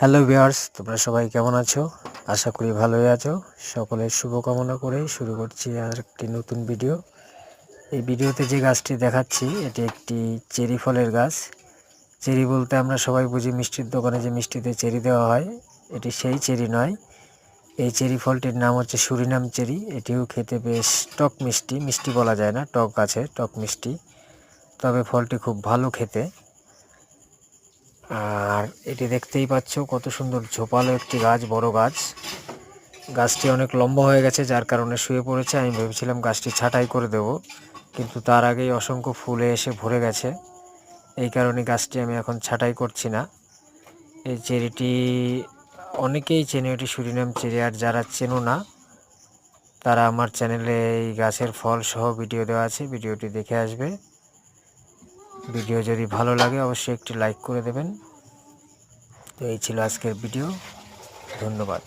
Hello viewers, তোমরা সবাই কেমন আছো? আশা করি ভালোই আছো। সকলের শুভকামনা করে শুরু করছি আর একটি নতুন ভিডিও। এই ভিডিওতে যে গাছটি দেখাচ্ছি এটি একটি চেরি ফলের গাছ। চেরি বলতে আমরা সবাই বুঝি মিষ্টির দোকানে যে মিষ্টিতে চেরি দেওয়া হয়, এটি সেই চেরি নয়। এই চেরি ফলটির নাম হচ্ছে সুরিনাম চেরি। এটিও খেতে বেশ টক মিষ্টি, মিষ্টি বলা যায় না, টক আছে, টক মিষ্টি, তবে ফলটি খুব ভালো খেতে। আর এটি দেখতেই পাচ্ছ কত সুন্দর ঝোপালো একটি গাছ, বড় গাছ। গাছটি অনেক লম্বা হয়ে গেছে, যার কারণে শুয়ে পড়েছে। আমি ভেবেছিলাম গাছটি ছাঁটাই করে দেব, কিন্তু তার আগেই অসংখ্য ফুলে এসে ভরে গেছে। এই কারণে গাছটি আমি এখন ছাঁটাই করছি না। এই চেরিটি অনেকেই চেনে, এটি সুরিনাম চেরি। আর যারা চেনো না তারা আমার চ্যানেলে এই গাছের ফল সহ ভিডিও দেওয়া আছে, ভিডিওটি দেখে আসবে। ভিডিও যদি ভালো লাগে অবশ্যই একটি লাইক করে দেবেন। তো এই ছিল আজকের ভিডিও। ধন্যবাদ।